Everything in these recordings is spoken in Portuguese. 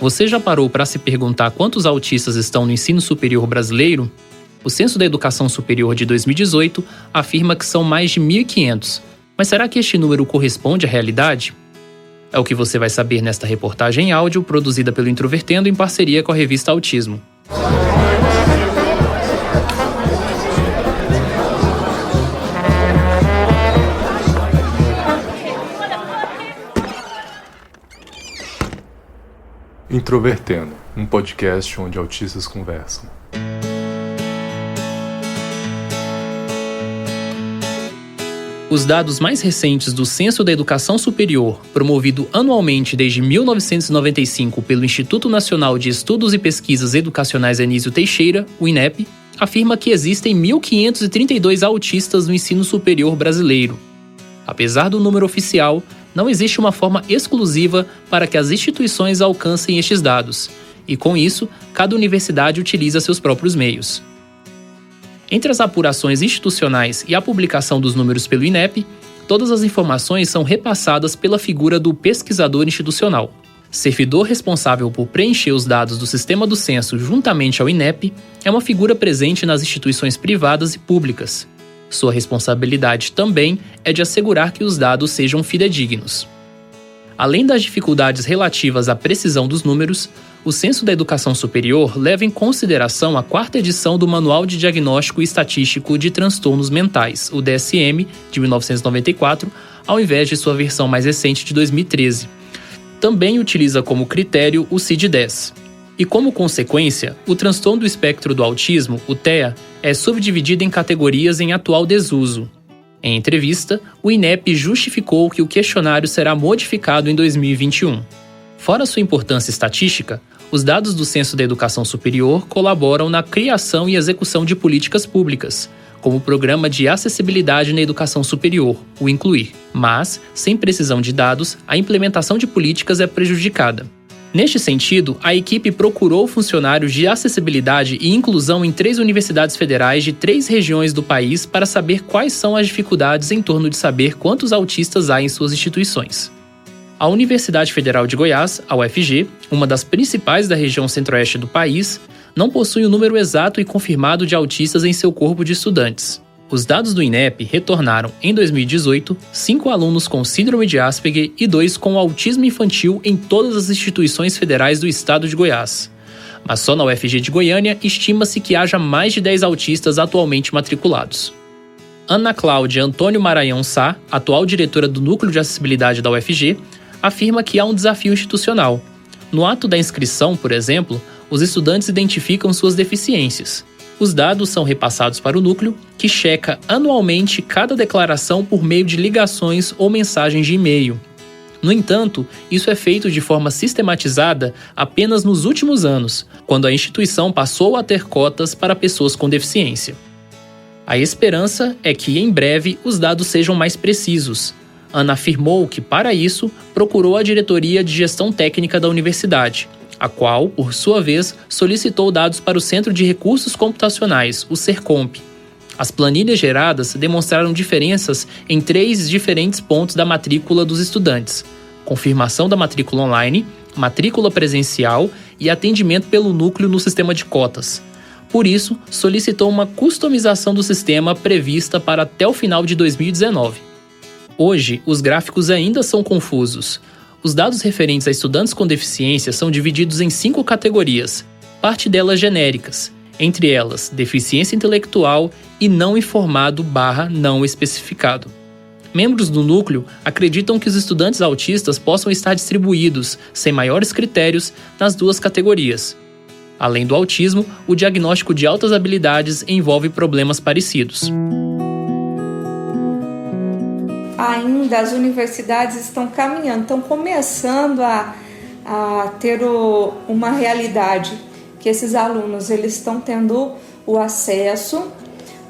Você já parou para se perguntar quantos autistas estão no ensino superior brasileiro? O Censo da Educação Superior de 2018 afirma que são mais de 1.500. Mas será que este número corresponde à realidade? É o que você vai saber nesta reportagem em áudio produzida pelo Introvertendo em parceria com a revista Autismo. Introvertendo, um podcast onde autistas conversam. Os dados mais recentes do Censo da Educação Superior, promovido anualmente desde 1995 pelo Instituto Nacional de Estudos e Pesquisas Educacionais Anísio Teixeira, o INEP, afirma que existem 1.532 autistas no ensino superior brasileiro. Apesar do número oficial, não existe uma forma exclusiva para que as instituições alcancem estes dados, e com isso, cada universidade utiliza seus próprios meios. Entre as apurações institucionais e a publicação dos números pelo INEP, todas as informações são repassadas pela figura do pesquisador institucional. Servidor responsável por preencher os dados do sistema do censo juntamente ao INEP é uma figura presente nas instituições privadas e públicas. Sua responsabilidade também é de assegurar que os dados sejam fidedignos. Além das dificuldades relativas à precisão dos números, o Censo da Educação Superior leva em consideração a 4ª edição do Manual de Diagnóstico e Estatístico de Transtornos Mentais, o DSM, de 1994, ao invés de sua versão mais recente de 2013. Também utiliza como critério o CID-10. E como consequência, o transtorno do espectro do autismo, o TEA, é subdividido em categorias em atual desuso. Em entrevista, o INEP justificou que o questionário será modificado em 2021. Fora sua importância estatística, os dados do Censo da Educação Superior colaboram na criação e execução de políticas públicas, como o Programa de Acessibilidade na Educação Superior, o Incluir. Mas, sem precisão de dados, a implementação de políticas é prejudicada. Neste sentido, a equipe procurou funcionários de acessibilidade e inclusão em 3 universidades federais de 3 regiões do país para saber quais são as dificuldades em torno de saber quantos autistas há em suas instituições. A Universidade Federal de Goiás, a UFG, uma das principais da região centro-oeste do país, não possui o número exato e confirmado de autistas em seu corpo de estudantes. Os dados do INEP retornaram, em 2018, 5 alunos com síndrome de Asperger e 2 com autismo infantil em todas as instituições federais do estado de Goiás. Mas só na UFG de Goiânia estima-se que haja mais de 10 autistas atualmente matriculados. Ana Cláudia Antônio Maranhão Sá, atual diretora do Núcleo de Acessibilidade da UFG, afirma que há um desafio institucional. No ato da inscrição, por exemplo, os estudantes identificam suas deficiências. Os dados são repassados para o núcleo, que checa anualmente cada declaração por meio de ligações ou mensagens de e-mail. No entanto, isso é feito de forma sistematizada apenas nos últimos anos, quando a instituição passou a ter cotas para pessoas com deficiência. A esperança é que, em breve, os dados sejam mais precisos. Ana afirmou que, para isso, procurou a Diretoria de Gestão Técnica da Universidade, a qual, por sua vez, solicitou dados para o Centro de Recursos Computacionais, o CERCOMP. As planilhas geradas demonstraram diferenças em 3 diferentes pontos da matrícula dos estudantes: confirmação da matrícula online, matrícula presencial e atendimento pelo núcleo no sistema de cotas. Por isso, solicitou uma customização do sistema prevista para até o final de 2019. Hoje, os gráficos ainda são confusos. Os dados referentes a estudantes com deficiência são divididos em 5 categorias, parte delas genéricas, entre elas deficiência intelectual e não informado/não especificado. Membros do núcleo acreditam que os estudantes autistas possam estar distribuídos, sem maiores critérios, nas 2 categorias. Além do autismo, o diagnóstico de altas habilidades envolve problemas parecidos. Ainda as universidades estão caminhando, estão começando a ter uma realidade que esses alunos eles estão tendo o acesso.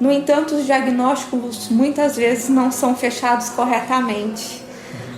No entanto, os diagnósticos muitas vezes não são fechados corretamente.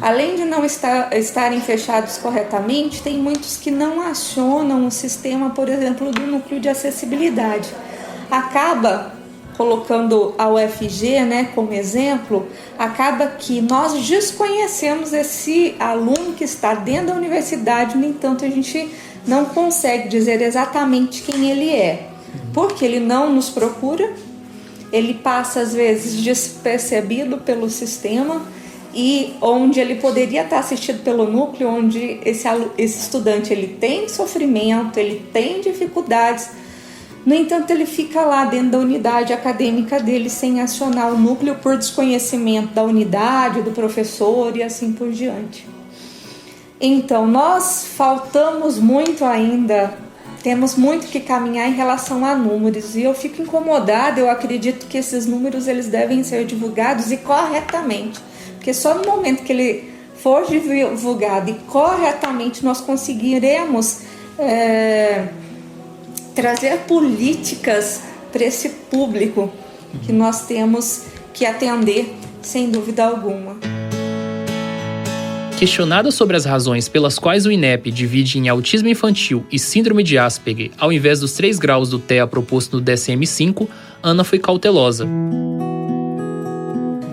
Além de não estarem fechados corretamente, tem muitos que não acionam o sistema, por exemplo, do núcleo de acessibilidade. Acaba colocando a UFG, né, como exemplo, acaba que nós desconhecemos esse aluno que está dentro da universidade, no entanto a gente não consegue dizer exatamente quem ele é, porque ele não nos procura, ele passa às vezes despercebido pelo sistema, e onde ele poderia estar assistido pelo núcleo, onde esse estudante ele tem sofrimento, ele tem dificuldades, no entanto ele fica lá dentro da unidade acadêmica dele sem acionar o núcleo por desconhecimento da unidade, do professor e assim por diante. Então nós faltamos muito ainda, temos muito que caminhar em relação a números, e eu fico incomodada. Eu acredito que esses números eles devem ser divulgados e corretamente, porque só no momento que ele for divulgado e corretamente nós conseguiremos trazer políticas para esse público que nós temos que atender, sem dúvida alguma. Questionada sobre as razões pelas quais o INEP divide em autismo infantil e síndrome de Asperger, ao invés dos 3 graus do TEA proposto no DSM-5, Ana foi cautelosa.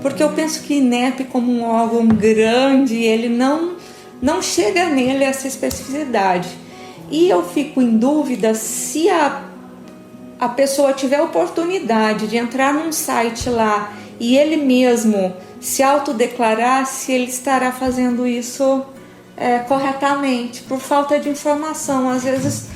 Porque eu penso que o INEP, como um órgão grande, ele não chega nele essa especificidade. E eu fico em dúvida se a pessoa tiver a oportunidade de entrar num site lá e ele mesmo se autodeclarar, se ele estará fazendo isso corretamente, por falta de informação. Às vezes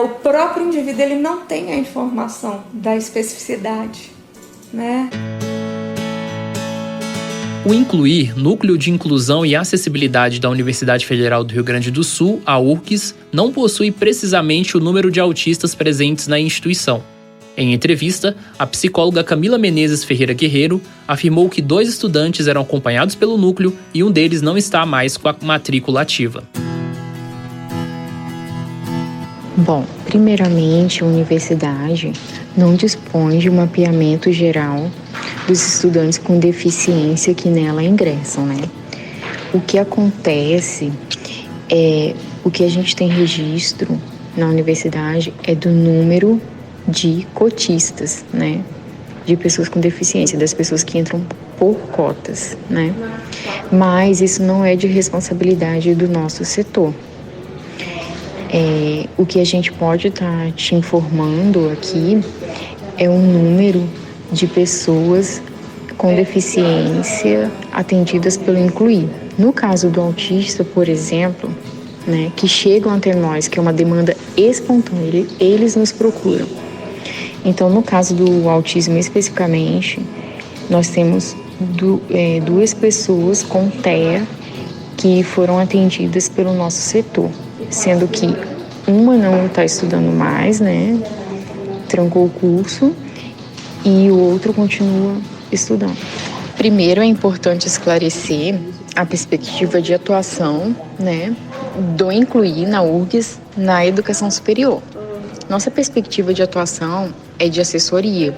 o próprio indivíduo ele não tem a informação da especificidade, né? O Incluir, Núcleo de Inclusão e Acessibilidade da Universidade Federal do Rio Grande do Sul, a URGS, não possui precisamente o número de autistas presentes na instituição. Em entrevista, a psicóloga Camila Menezes Ferreira Guerreiro afirmou que 2 estudantes eram acompanhados pelo núcleo e um deles não está mais com a matrícula ativa. Bom, primeiramente, a universidade não dispõe de um mapeamento geral dos estudantes com deficiência que nela ingressam, né? O que acontece o que a gente tem registro na universidade é do número de cotistas, né? De pessoas com deficiência, das pessoas que entram por cotas, né? Mas isso não é de responsabilidade do nosso setor. O que a gente pode estar te informando aqui é o número de pessoas com deficiência atendidas pelo Incluir. No caso do autista, por exemplo, né, que chegam até nós, que é uma demanda espontânea, eles nos procuram. Então, no caso do autismo especificamente, nós temos 2 pessoas com TEA que foram atendidas pelo nosso setor, sendo que uma não está estudando mais, né, trancou o curso, e o outro continua estudando. Primeiro, é importante esclarecer a perspectiva de atuação, né, do Incluir na URGS na educação superior. Nossa perspectiva de atuação é de assessoria.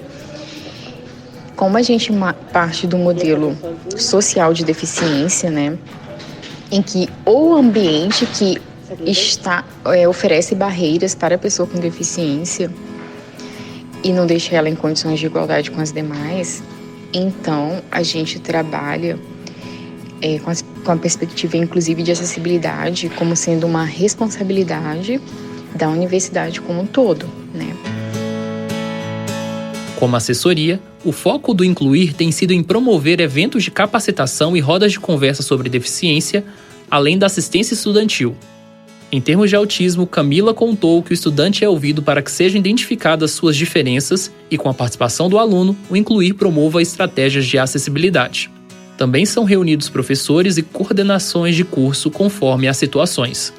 Como a gente parte do modelo social de deficiência, né, em que o ambiente que oferece barreiras para a pessoa com deficiência e não deixa ela em condições de igualdade com as demais, então a gente trabalha com a perspectiva inclusive de acessibilidade como sendo uma responsabilidade da universidade como um todo, né? Como assessoria, o foco do Incluir tem sido em promover eventos de capacitação e rodas de conversa sobre deficiência, além da assistência estudantil. Em termos de autismo, Camila contou que o estudante é ouvido para que sejam identificadas suas diferenças e, com a participação do aluno, o Incluir promova estratégias de acessibilidade. Também são reunidos professores e coordenações de curso conforme as situações.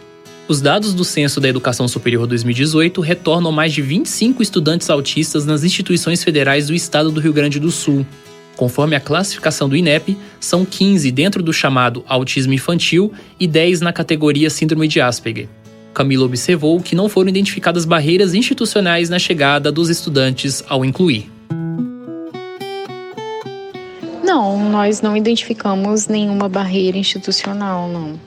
Os dados do Censo da Educação Superior 2018 retornam mais de 25 estudantes autistas nas instituições federais do estado do Rio Grande do Sul. Conforme a classificação do INEP, são 15 dentro do chamado autismo infantil e 10 na categoria síndrome de Asperger. Camila observou que não foram identificadas barreiras institucionais na chegada dos estudantes ao Incluir. Não, nós não identificamos nenhuma barreira institucional, não.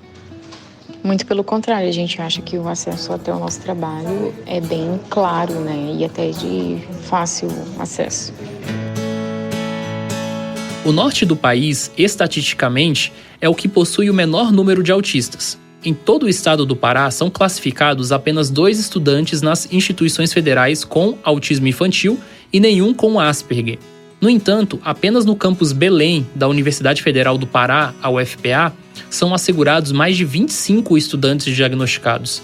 Muito pelo contrário, a gente acha que o acesso até o nosso trabalho é bem claro, né? E até de fácil acesso. O norte do país, estatisticamente, é o que possui o menor número de autistas. Em todo o estado do Pará, são classificados apenas 2 estudantes nas instituições federais com autismo infantil e nenhum com Asperger. No entanto, apenas no campus Belém, da Universidade Federal do Pará, a UFPA, são assegurados mais de 25 estudantes diagnosticados.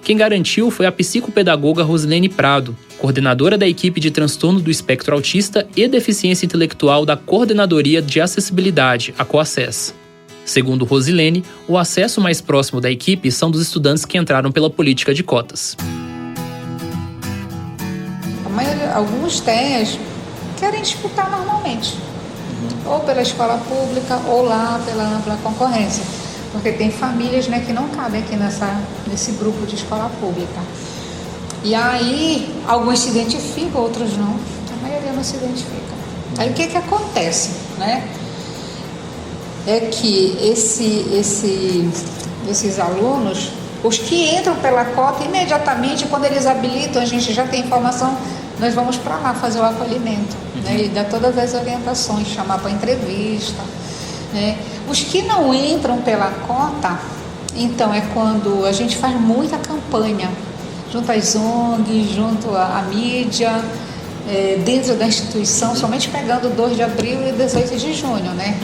Quem garantiu foi a psicopedagoga Rosilene Prado, coordenadora da equipe de transtorno do espectro autista e deficiência intelectual da Coordenadoria de Acessibilidade, a COACES. Segundo Rosilene, o acesso mais próximo da equipe são dos estudantes que entraram pela política de cotas. Alguns TEAs querem disputar normalmente, ou pela escola pública ou lá pela ampla concorrência, porque tem famílias, né, que não cabem aqui nesse grupo de escola pública. E aí, alguns se identificam, outros não, a maioria não se identifica. Aí o que acontece, né? É que esses alunos, os que entram pela cota, imediatamente, quando eles habilitam, a gente já tem informação, nós vamos para lá fazer o acolhimento, né, e dar todas as orientações, chamar para entrevista, né. Os que não entram pela cota, então é quando a gente faz muita campanha, junto às ONGs, junto à mídia, dentro da instituição, somente pegando 2 de abril e 18 de junho, né?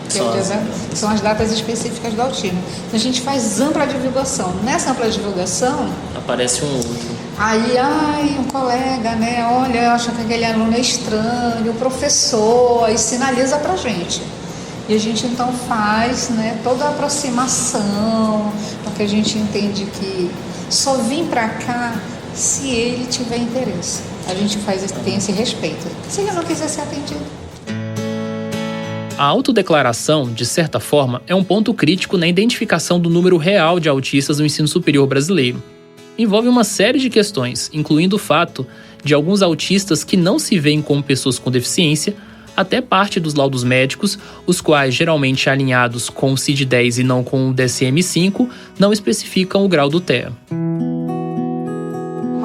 Que são as datas específicas do autismo. Então, a gente faz ampla divulgação. Nessa ampla divulgação... Aparece um outro. Aí, um colega, né? Olha, eu acho que aquele aluno é estranho, o professor, aí sinaliza pra gente. E a gente, então, faz, né, toda a aproximação, porque a gente entende que só vim pra cá se ele tiver interesse. A gente tem esse respeito. Se ele não quiser ser atendido. A autodeclaração, de certa forma, é um ponto crítico na identificação do número real de autistas no ensino superior brasileiro. Envolve uma série de questões, incluindo o fato de alguns autistas que não se veem como pessoas com deficiência, até parte dos laudos médicos, os quais, geralmente alinhados com o CID-10 e não com o DSM-5, não especificam o grau do TEA.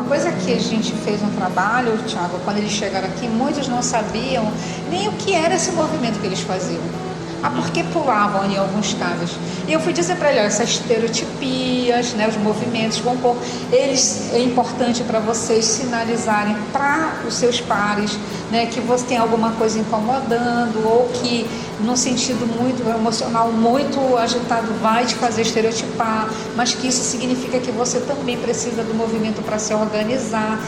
Coisa que a gente fez um trabalho, Thiago, quando eles chegaram aqui, muitos não sabiam nem o que era esse movimento que eles faziam. Porque pulavam em alguns casos. E eu fui dizer para ele, essas estereotipias, né, os movimentos vão pôr, eles é importante para vocês sinalizarem para os seus pares, né, que você tem alguma coisa incomodando ou que num sentido muito emocional, muito agitado, vai te fazer estereotipar, mas que isso significa que você também precisa do movimento para se organizar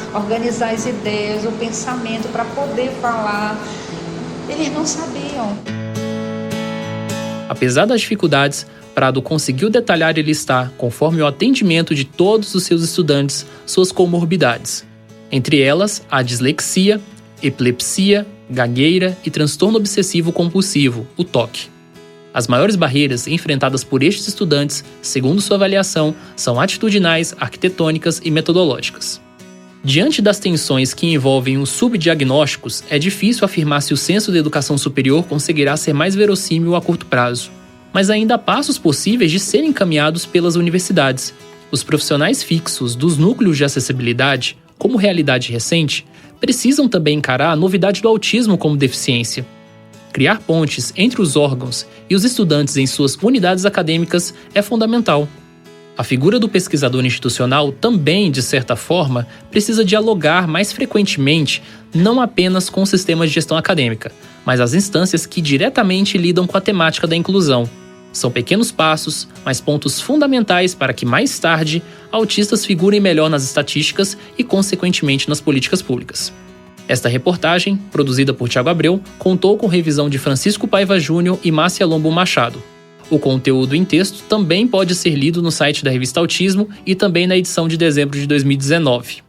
as ideias, o pensamento, para poder falar. Eles não sabiam. Apesar das dificuldades, Prado conseguiu detalhar e listar, conforme o atendimento de todos os seus estudantes, suas comorbidades. Entre elas, a dislexia, epilepsia, gagueira e transtorno obsessivo compulsivo, o TOC. As maiores barreiras enfrentadas por estes estudantes, segundo sua avaliação, são atitudinais, arquitetônicas e metodológicas. Diante das tensões que envolvem os subdiagnósticos, é difícil afirmar se o censo da educação superior conseguirá ser mais verossímil a curto prazo. Mas ainda há passos possíveis de serem encaminhados pelas universidades. Os profissionais fixos dos núcleos de acessibilidade, como realidade recente, precisam também encarar a novidade do autismo como deficiência. Criar pontes entre os órgãos e os estudantes em suas unidades acadêmicas é fundamental. A figura do pesquisador institucional também, de certa forma, precisa dialogar mais frequentemente não apenas com os sistemas de gestão acadêmica, mas as instâncias que diretamente lidam com a temática da inclusão. São pequenos passos, mas pontos fundamentais para que mais tarde autistas figurem melhor nas estatísticas e, consequentemente, nas políticas públicas. Esta reportagem, produzida por Thiago Abreu, contou com revisão de Francisco Paiva Júnior e Márcia Lombo Machado. O conteúdo em texto também pode ser lido no site da revista Autismo e também na edição de dezembro de 2019.